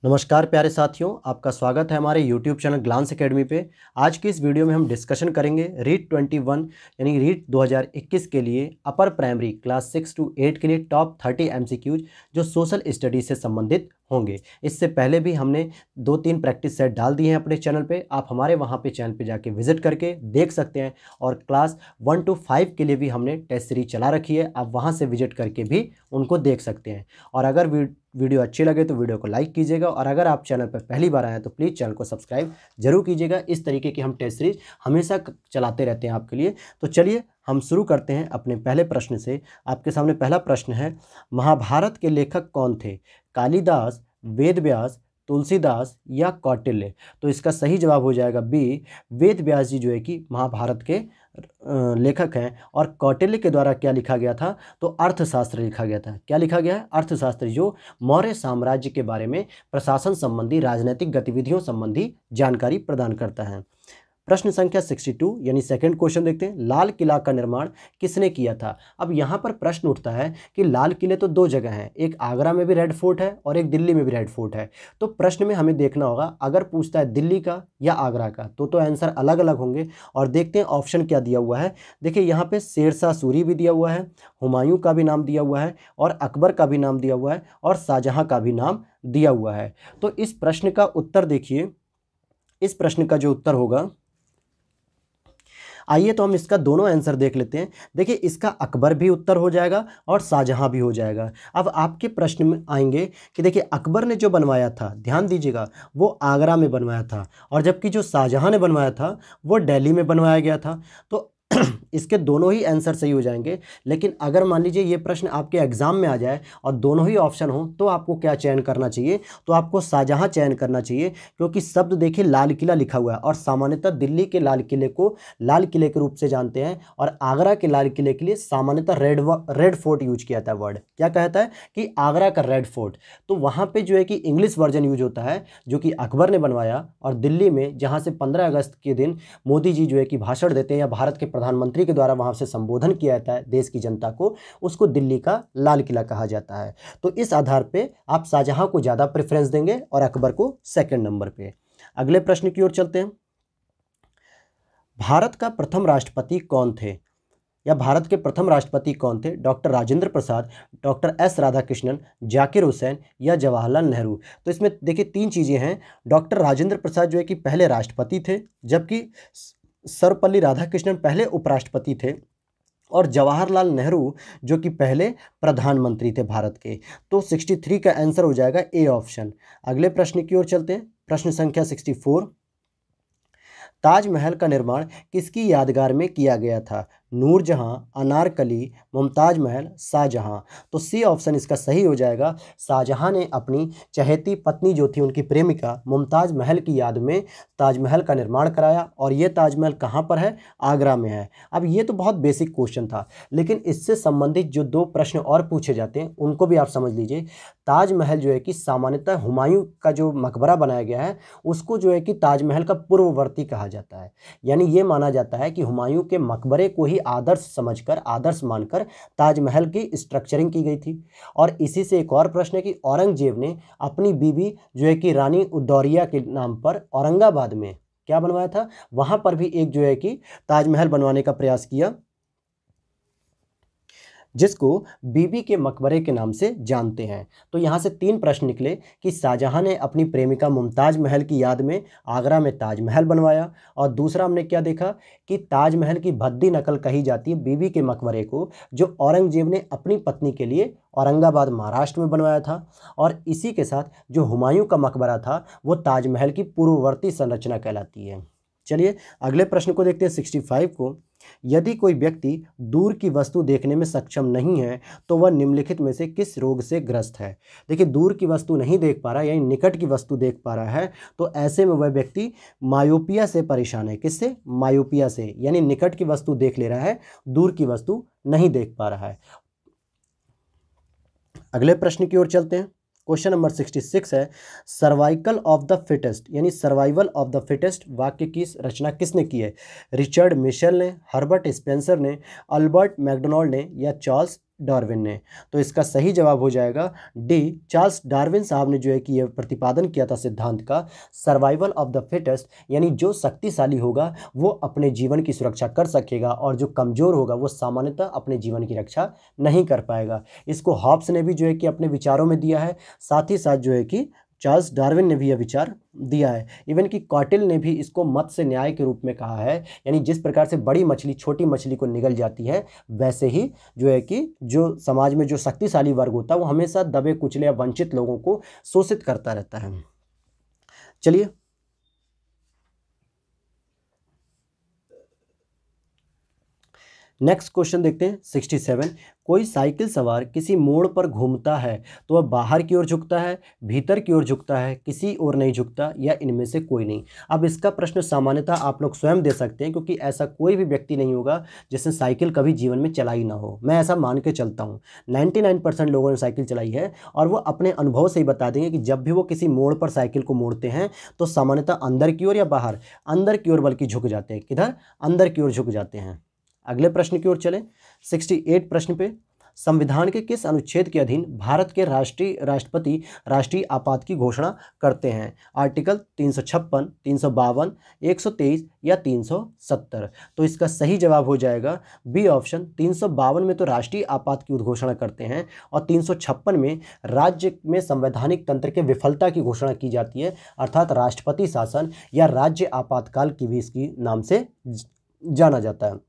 नमस्कार प्यारे साथियों, आपका स्वागत है हमारे YouTube चैनल ग्लांस एकेडमी पे। आज की इस वीडियो में हम डिस्कशन करेंगे रीट 21 यानी रीट 2021 के लिए अपर प्राइमरी क्लास 6 to 8 के लिए टॉप 30 MCQs जो सोशल स्टडीज से संबंधित होंगे। इससे पहले भी हमने 2-3 प्रैक्टिस सेट डाल दिए हैं अपने चैनल पे। आप हमारे वहाँ पे चैनल पे जाके विजिट करके देख सकते हैं और क्लास 1 to 5 के लिए भी हमने टेस्ट सीरीज चला रखी है, आप वहाँ से विजिट करके भी उनको देख सकते हैं। और अगर वीडियो अच्छी लगे तो वीडियो को लाइक कीजिएगा और अगर आप चैनल पर पहली बार आए हैं तो प्लीज़ चैनल को सब्सक्राइब जरूर कीजिएगा। इस तरीके की हम टेस्ट सीरीज हमेशा चलाते रहते हैं आपके लिए। तो चलिए हम शुरू करते हैं अपने पहले प्रश्न से। आपके सामने पहला प्रश्न है, महाभारत के लेखक कौन थे? कालिदास, वेदव्यास, तुलसीदास या कौटिल्य? तो इसका सही जवाब हो जाएगा बी, वेदव्यास जी जो है कि महाभारत के लेखक हैं। और कौटिल्य के द्वारा क्या लिखा गया था? तो अर्थशास्त्र लिखा गया था। क्या लिखा गया है? अर्थशास्त्र, जो मौर्य साम्राज्य के बारे में प्रशासन संबंधी, राजनीतिक गतिविधियों संबंधी जानकारी प्रदान करता है। प्रश्न संख्या 62 यानी सेकंड क्वेश्चन देखते हैं, लाल किला का निर्माण किसने किया था? अब यहाँ पर प्रश्न उठता है कि लाल किले तो दो जगह हैं, एक आगरा में भी रेड फोर्ट है और एक दिल्ली में भी रेड फोर्ट है। तो प्रश्न में हमें देखना होगा, अगर पूछता है दिल्ली का या आगरा का तो आंसर अलग अलग होंगे। और देखते हैं ऑप्शन क्या दिया हुआ है। देखिए यहाँ पे शेरशाह सूरी भी दिया हुआ है, हुमायूं का भी नाम दिया हुआ है और अकबर का भी नाम दिया हुआ है और शाहजहां का भी नाम दिया हुआ है। तो इस प्रश्न का उत्तर देखिए, इस प्रश्न का जो उत्तर होगा, आइए तो हम इसका दोनों आंसर देख लेते हैं। देखिए इसका अकबर भी उत्तर हो जाएगा और शाहजहां भी हो जाएगा। अब आपके प्रश्न में आएंगे कि देखिए अकबर ने जो बनवाया था, ध्यान दीजिएगा, वो आगरा में बनवाया था और जबकि जो शाहजहां ने बनवाया था वो दिल्ली में बनवाया गया था। तो इसके दोनों ही आंसर सही हो जाएंगे। लेकिन अगर मान लीजिए ये प्रश्न आपके एग्जाम में आ जाए और दोनों ही ऑप्शन हो तो आपको क्या चयन करना चाहिए? तो आपको शाहजहां चयन करना चाहिए, क्योंकि शब्द देखिए लाल किला लिखा हुआ है और सामान्यतः दिल्ली के लाल किले को लाल किले के रूप से जानते हैं और आगरा के लाल किले के लिए सामान्यतः रेड फोर्ट यूज किया था। वर्ड क्या कहता है कि आगरा का रेड फोर्ट। तो वहाँ पर जो है कि इंग्लिश वर्जन यूज होता है जो कि अकबर ने बनवाया, और दिल्ली में जहाँ से 15 अगस्त के दिन मोदी जी जो है कि भाषण देते हैं या भारत के प्रधानमंत्री के द्वारा वहां से संबोधन किया जाता है देश की जनता को, उसको दिल्ली का लाल किला कहा जाता है। तो इस आधार पे आप शाहजहां को ज्यादा प्रेफरेंस देंगे और अकबर को सेकंड नंबर पे। अगले प्रश्न की ओर चलते हैं, भारत का प्रथम राष्ट्रपति कौन थे या भारत के प्रथम राष्ट्रपति कौन थे? Doctor Rajendra Prasad, doctor S Radhakrishnan, Zakir Hussain या जवाहरलाल नेहरू? तो इसमें देखिए तीन चीजें हैं। डॉक्टर राजेंद्र प्रसाद जो है कि पहले राष्ट्रपति थे, जबकि सर्वपल्ली राधाकृष्णन पहले उपराष्ट्रपति थे और जवाहरलाल नेहरू जो कि पहले प्रधानमंत्री थे भारत के। तो 63 का आंसर हो जाएगा ए ऑप्शन। अगले प्रश्न की ओर चलते हैं, प्रश्न संख्या 64, ताजमहल का निर्माण किसकी यादगार में किया गया था? नूरजहां, अनारकली, मुमताज महल, शाहजहां? तो सी ऑप्शन इसका सही हो जाएगा। शाहजहां ने अपनी चहेती पत्नी जो थी, उनकी प्रेमिका मुमताज महल की याद में ताजमहल का निर्माण कराया और ये ताजमहल कहाँ पर है? आगरा में है। अब ये तो बहुत बेसिक क्वेश्चन था, लेकिन इससे संबंधित जो दो प्रश्न और पूछे जाते हैं उनको भी आप समझ लीजिए। ताजमहल जो है कि सामान्यतः हुमायूं का जो मकबरा बनाया गया है उसको जो है कि ताजमहल का पूर्ववर्ती कहा जाता है। यानी ये माना जाता है कि हुमायूं के मकबरे को ही आदर्श समझकर, आदर्श मानकर ताजमहल की स्ट्रक्चरिंग की गई थी। और इसी से एक और प्रश्न है कि औरंगजेब ने अपनी बीबी जो है कि रानी उदौरिया के नाम पर औरंगाबाद में क्या बनवाया था? वहां पर भी एक जो है कि ताजमहल बनवाने का प्रयास किया, जिसको बीबी के मकबरे के नाम से जानते हैं। तो यहाँ से तीन प्रश्न निकले कि शाहजहां ने अपनी प्रेमिका मुमताज महल की याद में आगरा में ताजमहल बनवाया, और दूसरा हमने क्या देखा कि ताजमहल की भद्दी नकल कही जाती है बीबी के मकबरे को, जो औरंगजेब ने अपनी पत्नी के लिए औरंगाबाद महाराष्ट्र में बनवाया था। और इसी के साथ जो हुमायूं का मकबरा था वो ताजमहल की पूर्ववर्ती संरचना कहलाती है। चलिए अगले प्रश्न को देखते हैं, 65 को, यदि कोई व्यक्ति दूर की वस्तु देखने में सक्षम नहीं है तो वह निम्नलिखित में से किस रोग से ग्रस्त है? देखिए दूर की वस्तु नहीं देख पा रहा यानी निकट की वस्तु देख पा रहा है, तो ऐसे में वह व्यक्ति मायोपिया से परेशान है। किससे? मायोपिया से, यानी निकट की वस्तु देख ले रहा है, दूर की वस्तु नहीं देख पा रहा है। अगले प्रश्न की ओर चलते हैं, क्वेश्चन नंबर 66 है, सर्वाइकल ऑफ द फिटेस्ट यानी सर्वाइवल ऑफ द फिटेस्ट वाक्य की रचना किसने की है? रिचर्ड मिशेल ने, हर्बर्ट स्पेंसर ने, अल्बर्ट मैकडोनाल्ड ने या चार्ल्स डार्विन ने। तो इसका सही जवाब हो जाएगा डी, चार्ल्स डार्विन साहब ने जो है कि यह प्रतिपादन किया था सिद्धांत का, सर्वाइवल ऑफ द फिटेस्ट, यानी जो शक्तिशाली होगा वो अपने जीवन की सुरक्षा कर सकेगा और जो कमज़ोर होगा वो सामान्यतः अपने जीवन की रक्षा नहीं कर पाएगा। इसको हॉब्स ने भी जो है कि अपने विचारों में दिया है, साथ ही साथ जो है कि चार्ल्स डार्विन ने भी यह विचार दिया है। इवन कि कॉटिल ने भी इसको मत्स्य न्याय के रूप में कहा है, यानी जिस प्रकार से बड़ी मछली छोटी मछली को निगल जाती है, वैसे ही जो है कि जो समाज में जो शक्तिशाली वर्ग होता है वो हमेशा दबे कुचले या वंचित लोगों को शोषित करता रहता है। चलिए नेक्स्ट क्वेश्चन देखते हैं 67। कोई साइकिल सवार किसी मोड़ पर घूमता है तो वह बाहर की ओर झुकता है, भीतर की ओर झुकता है, किसी ओर नहीं झुकता, या इनमें से कोई नहीं। अब इसका प्रश्न सामान्यतः आप लोग स्वयं दे सकते हैं, क्योंकि ऐसा कोई भी व्यक्ति नहीं होगा जिसने साइकिल कभी जीवन में चलाई ना हो। मैं ऐसा मान के चलता हूँ 99% लोगों ने साइकिल चलाई है, और वो अपने अनुभव से ही बता देंगे कि जब भी वो किसी मोड़ पर साइकिल को मोड़ते हैं तो सामान्यतः अंदर की ओर या बाहर, अंदर की ओर बल्कि झुक जाते हैं। किधर? अंदर की ओर झुक जाते हैं। अगले प्रश्न की ओर चलें, 68 प्रश्न पे। संविधान के किस अनुच्छेद के अधीन भारत के राष्ट्रपति राष्ट्रीय आपात की घोषणा करते हैं? आर्टिकल 356, 352, 123 या 370। तो इसका सही जवाब हो जाएगा बी ऑप्शन। 352 में तो राष्ट्रीय आपात की घोषणा करते हैं, और 356 में राज्य में संवैधानिक तंत्र के विफलता की घोषणा की जाती है, अर्थात राष्ट्रपति शासन या राज्य आपातकाल की भी इसकी नाम से जाना जाता है।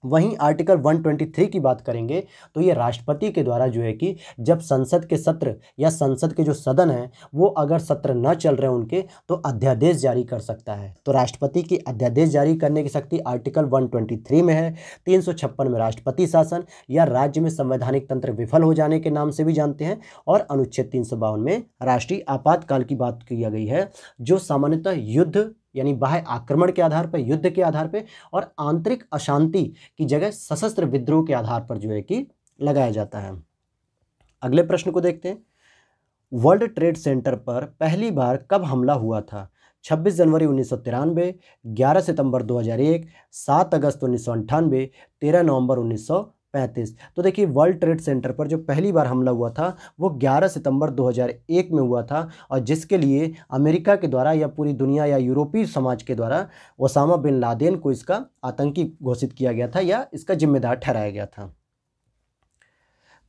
वहीं आर्टिकल 123 की बात करेंगे तो ये राष्ट्रपति के द्वारा जो है कि जब संसद के सत्र या संसद के जो सदन हैं वो अगर सत्र न चल रहे उनके, तो अध्यादेश जारी कर सकता है। तो राष्ट्रपति की अध्यादेश जारी करने की शक्ति आर्टिकल 123 में है। 356 में राष्ट्रपति शासन या राज्य में संवैधानिक तंत्र विफल हो जाने के नाम से भी जानते हैं, और अनुच्छेद 352 में राष्ट्रीय आपातकाल की बात की गई है, जो सामान्यतः युद्ध यानी बाह्य आक्रमण के आधार पर, युद्ध के आधार पर, और आंतरिक अशांति की जगह सशस्त्र विद्रोह के आधार पर जो है कि लगाया जाता है। अगले प्रश्न को देखते हैं। वर्ल्ड ट्रेड सेंटर पर पहली बार कब हमला हुआ था? 26 जनवरी 1993, 11 सितंबर 2001, 7 अगस्त 1998, 13 नवंबर 1935। तो देखिए वर्ल्ड ट्रेड सेंटर पर जो पहली बार हमला हुआ था वो 11 सितंबर 2001 में हुआ था, और जिसके लिए अमेरिका के द्वारा या पूरी दुनिया या यूरोपीय समाज के द्वारा ओसामा बिन लादेन को इसका आतंकी घोषित किया गया था या इसका जिम्मेदार ठहराया गया था।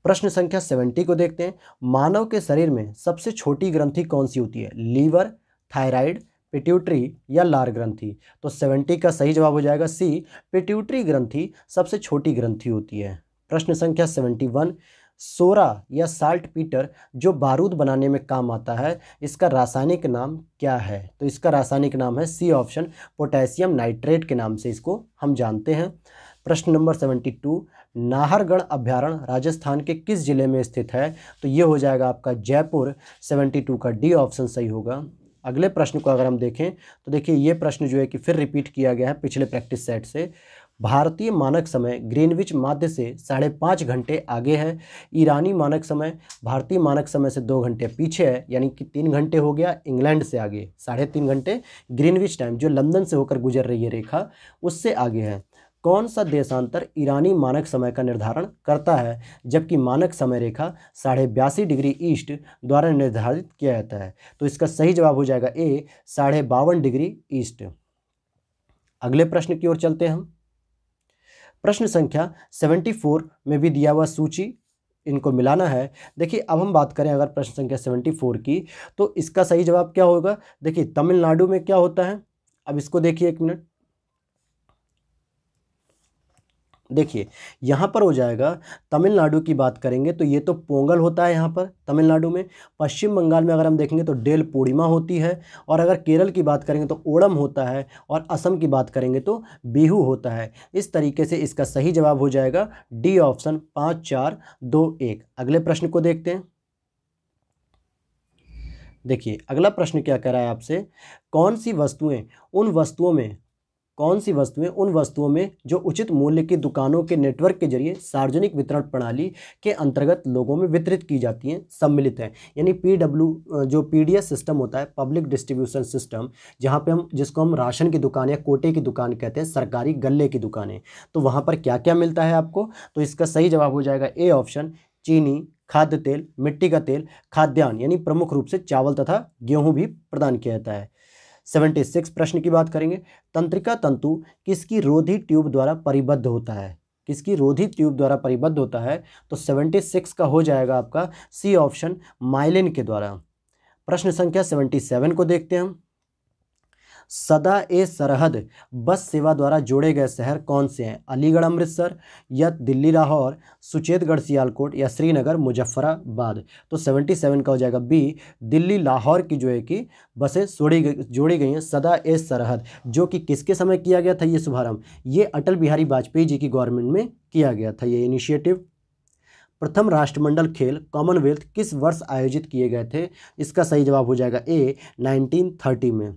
प्रश्न संख्या 70 को देखते हैं। मानव के शरीर में सबसे छोटी ग्रंथि कौन सी होती है? लीवर, थायराइड, पिट्यूटरी या लार ग्रंथि? तो 70 का सही जवाब हो जाएगा सी, पिट्यूटरी ग्रंथि सबसे छोटी ग्रंथि होती है। प्रश्न संख्या 71। सोरा या साल्ट पीटर जो बारूद बनाने में काम आता है, इसका रासायनिक नाम क्या है? तो इसका रासायनिक नाम है सी ऑप्शन, पोटेशियम नाइट्रेट के नाम से इसको हम जानते हैं। प्रश्न नंबर 72। नाहरगढ़ अभ्यारण्य राजस्थान के किस जिले में स्थित है? तो ये हो जाएगा आपका जयपुर। 72 का डी ऑप्शन सही होगा। अगले प्रश्न को अगर हम देखें तो देखिए ये प्रश्न जो है कि फिर रिपीट किया गया है पिछले प्रैक्टिस सेट से। भारतीय मानक समय ग्रीनविच माध्य से 5.5 घंटे आगे है। ईरानी मानक समय भारतीय मानक समय से 2 घंटे पीछे है, यानी कि 3 घंटे हो गया इंग्लैंड से आगे। 3.5 घंटे ग्रीनविच टाइम जो लंदन से होकर गुजर रही है रेखा, उससे आगे है। कौन सा देशांतर ईरानी मानक समय का निर्धारण करता है, जबकि मानक समय रेखा 82.5 डिग्री ईस्ट द्वारा निर्धारित किया जाता है? तो इसका सही जवाब हो जाएगा ए, 52.5 डिग्री ईस्ट। अगले प्रश्न की ओर चलते हैं हम। प्रश्न संख्या 74 में भी दिया हुआ सूची इनको मिलाना है। देखिए अब हम बात करें अगर प्रश्न संख्या 74 की, तो इसका सही जवाब क्या होगा? देखिए तमिलनाडु में क्या होता है, अब इसको देखिए एक मिनट। देखिए यहाँ पर हो जाएगा, तमिलनाडु की बात करेंगे तो ये तो पोंगल होता है यहाँ पर तमिलनाडु में। पश्चिम बंगाल में अगर हम देखेंगे तो डेल पूर्णिमा होती है, और अगर केरल की बात करेंगे तो ओणम होता है, और असम की बात करेंगे तो बिहू होता है। इस तरीके से इसका सही जवाब हो जाएगा डी ऑप्शन 5, 4, 2, 1। अगले प्रश्न को देखते हैं। देखिए अगला प्रश्न क्या कह रहा है आपसे, कौन सी वस्तुएं उन वस्तुओं में कौन सी वस्तुएं उन वस्तुओं में जो उचित मूल्य की दुकानों के नेटवर्क के जरिए सार्वजनिक वितरण प्रणाली के अंतर्गत लोगों में वितरित की जाती हैं सम्मिलित हैं। यानी PW जो PDS सिस्टम होता है, पब्लिक डिस्ट्रीब्यूशन सिस्टम, जहाँ पे हम जिसको हम राशन की दुकान या कोटे की दुकान कहते हैं, सरकारी गल्ले की दुकानें, तो वहाँ पर क्या क्या मिलता है आपको? तो इसका सही जवाब हो जाएगा ए ऑप्शन, चीनी, खाद्य तेल, मिट्टी का तेल, खाद्यान्न यानी प्रमुख रूप से चावल तथा गेहूं भी प्रदान किया जाता है। 76 प्रश्न की बात करेंगे। तंत्रिका तंतु किसकी रोधी ट्यूब द्वारा परिबद्ध होता है? किसकी रोधी ट्यूब द्वारा परिबद्ध होता है? तो 76 का हो जाएगा आपका सी ऑप्शन, माइलिन के द्वारा। प्रश्न संख्या 77 को देखते हैं हम। सदा ए सरहद बस सेवा द्वारा जोड़े गए शहर कौन से हैं? अलीगढ़ अमृतसर, या दिल्ली लाहौर, सुचेतगढ़ सियालकोट, या श्रीनगर मुजफ्फराबाद। तो 77 का हो जाएगा बी, दिल्ली लाहौर की जो है कि बसें जोड़ी गई हैं सदा ए सरहद, जो कि किसके समय किया गया था ये शुभारंभ? ये अटल बिहारी वाजपेयी जी की गवर्नमेंट में किया गया था ये इनिशिएटिव। प्रथम राष्ट्रमंडल खेल कॉमनवेल्थ किस वर्ष आयोजित किए गए थे? इसका सही जवाब हो जाएगा ए, 1930 में।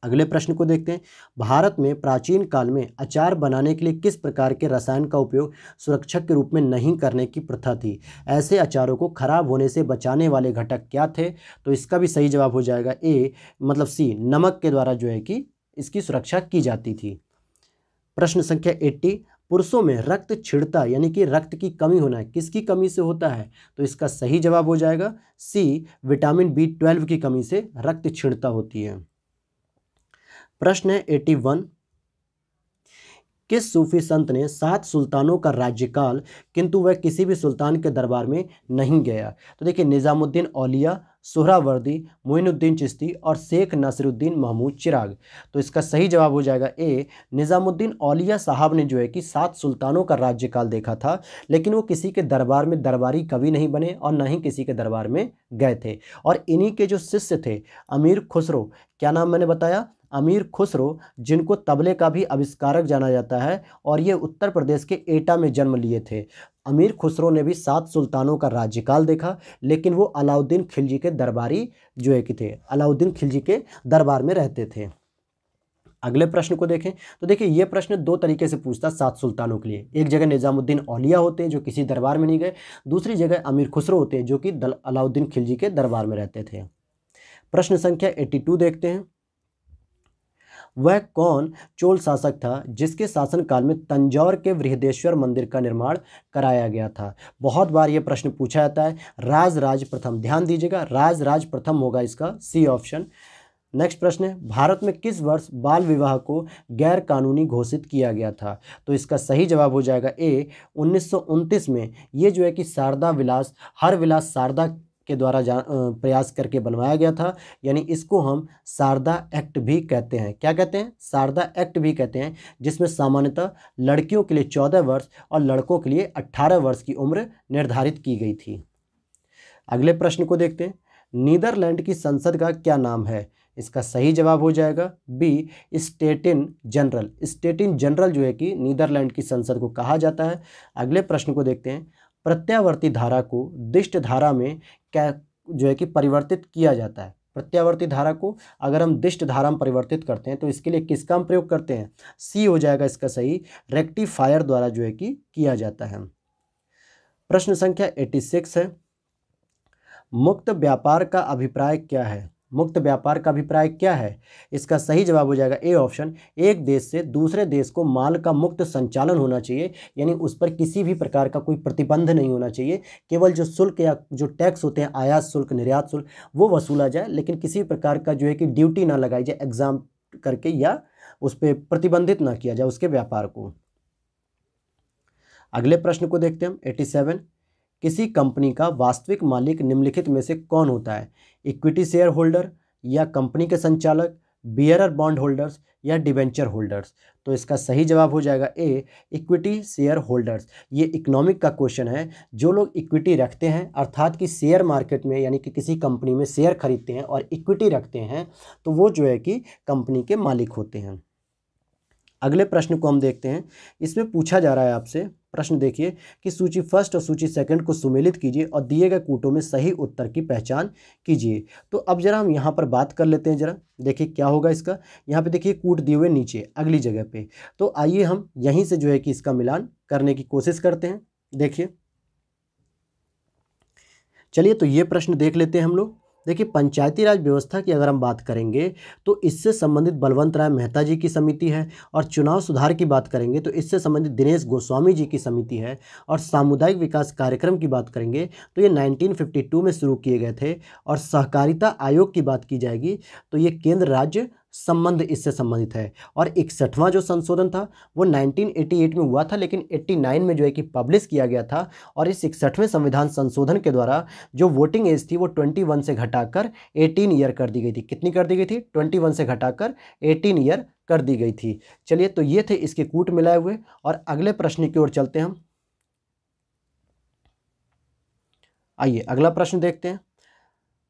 अगले प्रश्न को देखते हैं। भारत में प्राचीन काल में अचार बनाने के लिए किस प्रकार के रसायन का उपयोग सुरक्षक के रूप में नहीं करने की प्रथा थी? ऐसे अचारों को खराब होने से बचाने वाले घटक क्या थे? तो इसका भी सही जवाब हो जाएगा ए, मतलब सी, नमक के द्वारा जो है कि इसकी सुरक्षा की जाती थी। प्रश्न संख्या 80, पुरुषों में रक्त क्षीणता यानी कि रक्त की कमी होना है किसकी कमी से होता है? तो इसका सही जवाब हो जाएगा सी, विटामिन B12 की कमी से रक्त क्षीणता होती है। प्रश्न है 81, किस सूफी संत ने 7 सुल्तानों का राज्यकाल किंतु वह किसी भी सुल्तान के दरबार में नहीं गया? तो देखिए, निज़ामुद्दीन औलिया, सोहरावर्दी, मोइनुद्दीन चिश्ती और शेख नासिरुद्दीन महमूद चिराग। तो इसका सही जवाब हो जाएगा ए, निज़ामुद्दीन औलिया साहब ने जो है कि 7 सुल्तानों का राज्यकाल देखा था, लेकिन वो किसी के दरबार में दरबारी कवि नहीं बने और ना ही किसी के दरबार में गए थे। और इन्हीं के जो शिष्य थे अमीर खुसरो, क्या नाम मैंने बताया? अमीर खुसरो, जिनको तबले का भी आविष्कारक जाना जाता है, और ये उत्तर प्रदेश के एटा में जन्म लिए थे। अमीर खुसरो ने भी 7 सुल्तानों का राज्यकाल देखा, लेकिन वो अलाउद्दीन खिलजी के दरबारी जो है कि थे, अलाउद्दीन खिलजी के दरबार में रहते थे। अगले प्रश्न को देखें तो देखिए, ये प्रश्न 2 तरीके से पूछता 7 सुल्तानों के लिए। एक जगह निज़ामुद्दीन औलिया होते हैं जो किसी दरबार में नहीं गए, दूसरी जगह अमीर खुसरो होते हैं जो कि अलाउद्दीन खिलजी के दरबार में रहते थे। प्रश्न संख्या 82 देखते हैं। वह कौन चोल शासक था जिसके शासनकाल में तंजौर के बृहदेश्वर मंदिर का निर्माण कराया गया था? बहुत बार यह प्रश्न पूछा जाता है। राजराज प्रथम, ध्यान दीजिएगा, राजराज प्रथम होगा इसका सी ऑप्शन। नेक्स्ट प्रश्न है, भारत में किस वर्ष बाल विवाह को गैर कानूनी घोषित किया गया था? तो इसका सही जवाब हो जाएगा ए, 1929 में। ये जो है कि शारदा विलास, हर विलास शारदा के द्वारा प्रयास करके बनवाया गया था, यानी इसको हम शारदा एक्ट भी कहते हैं। क्या कहते हैं? शारदा एक्ट भी कहते हैं, जिसमें सामान्यतः लड़कियों के लिए 14 वर्ष और लड़कों के लिए 18 वर्ष की उम्र निर्धारित की गई थी। अगले प्रश्न को देखते हैं। नीदरलैंड की संसद का क्या नाम है? इसका सही जवाब हो जाएगा B, statin general. Statin general जो है कि नीदरलैंड की संसद को कहा जाता है। अगले प्रश्न को देखते हैं। प्रत्यावर्ती धारा को दिष्ट धारा में क्या जो है कि परिवर्तित किया जाता है? प्रत्यावर्ती धारा को अगर हम दिष्ट धारा में परिवर्तित करते हैं तो इसके लिए किसका हम प्रयोग करते हैं? सी हो जाएगा इसका सही, रेक्टिफायर द्वारा जो है कि किया जाता है। प्रश्न संख्या 86 है। मुक्त व्यापार का अभिप्राय क्या है? मुक्त व्यापार का अभिप्राय क्या है? इसका सही जवाब हो जाएगा ए ऑप्शन, एक देश से दूसरे देश को माल का मुक्त संचालन होना चाहिए, यानी उस पर किसी भी प्रकार का कोई प्रतिबंध नहीं होना चाहिए। केवल जो शुल्क या जो टैक्स होते हैं, आयात शुल्क, निर्यात शुल्क, वो वसूला जाए, लेकिन किसी प्रकार का जो है कि ड्यूटी ना लगाई जाए एग्जाम करके, या उस पर प्रतिबंधित ना किया जाए उसके व्यापार को। अगले प्रश्न को देखते हैं हम 87। किसी कंपनी का वास्तविक मालिक निम्नलिखित में से कौन होता है? इक्विटी शेयर होल्डर, या कंपनी के संचालक, बियरर बॉन्ड होल्डर्स, या डिबेंचर होल्डर्स। तो इसका सही जवाब हो जाएगा ए, इक्विटी शेयर होल्डर्स। ये इकोनॉमिक का क्वेश्चन है। जो लोग इक्विटी रखते हैं, अर्थात कि शेयर मार्केट में यानी कि किसी कंपनी में शेयर खरीदते हैं और इक्विटी रखते हैं, तो वो जो है कि कंपनी के मालिक होते हैं। अगले प्रश्न को हम देखते हैं। इसमें पूछा जा रहा है आपसे प्रश्न देखिए कि सूची फर्स्ट और सूची सेकंड को सुमेलित कीजिए और दिए गए कूटों में सही उत्तर की पहचान कीजिए। तो अब जरा हम यहाँ पर बात कर लेते हैं, जरा देखिए क्या होगा इसका। यहाँ पे देखिए कूट दिए हुए नीचे अगली जगह पे, तो आइए हम यहीं से जो है कि इसका मिलान करने की कोशिश करते हैं। देखिए चलिए तो ये प्रश्न देख लेते हैं हम लोग। देखिए पंचायती राज व्यवस्था की अगर हम बात करेंगे तो इससे संबंधित बलवंत राय मेहता जी की समिति है, और चुनाव सुधार की बात करेंगे तो इससे संबंधित दिनेश गोस्वामी जी की समिति है, और सामुदायिक विकास कार्यक्रम की बात करेंगे तो ये 1952 में शुरू किए गए थे, और सहकारिता आयोग की बात की जाएगी तो ये केंद्र राज्य संबंध इससे संबंधित है। और 61वां जो संशोधन था वो 1988 में हुआ था, लेकिन 89 में जो है कि पब्लिश किया गया था, और इस 61वें संविधान संशोधन के द्वारा जो वोटिंग एज थी वो 21 से घटाकर 18 ईयर कर दी गई थी। कितनी कर दी गई थी? 21 से घटाकर 18 ईयर कर दी गई थी। चलिए तो ये थे इसके कूट मिलाए हुए, और अगले प्रश्न की ओर चलते हैं हम। आइए अगला प्रश्न देखते हैं।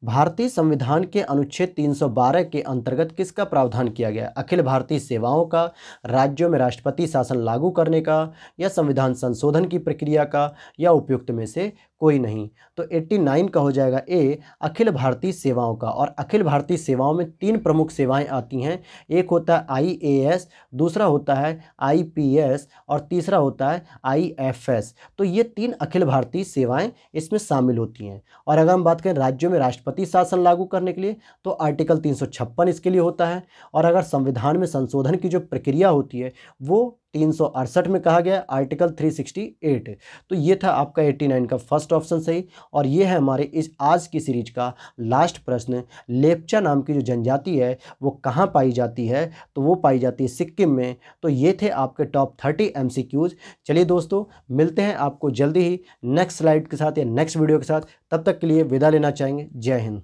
भारतीय संविधान के अनुच्छेद 312 के अंतर्गत किसका प्रावधान किया गया? अखिल भारतीय सेवाओं का, राज्यों में राष्ट्रपति शासन लागू करने का, या संविधान संशोधन की प्रक्रिया का, या उपयुक्त में से कोई नहीं। तो 89 का हो जाएगा ए, अखिल भारतीय सेवाओं का। और अखिल भारतीय सेवाओं में 3 प्रमुख सेवाएं आती हैं। एक होता है IAS, दूसरा होता है IPS, और तीसरा होता है IFS। तो ये 3 अखिल भारतीय सेवाएं इसमें शामिल होती हैं। और अगर हम बात करें राज्यों में राष्ट्रपति शासन लागू करने के लिए तो आर्टिकल 356 इसके लिए होता है। और अगर संविधान में संशोधन की जो प्रक्रिया होती है वो 368 में कहा गया, आर्टिकल 368। तो ये था आपका 89 का फर्स्ट ऑप्शन सही। और ये है हमारे इस आज की सीरीज का लास्ट प्रश्न। लेप्चा नाम की जो जनजाति है वो कहाँ पाई जाती है? तो वो पाई जाती है सिक्किम में। तो ये थे आपके टॉप 30 MCQs। चलिए दोस्तों, मिलते हैं आपको जल्दी ही नेक्स्ट स्लाइड के साथ या नेक्स्ट वीडियो के साथ। तब तक के लिए विदा लेना चाहेंगे। जय हिंद।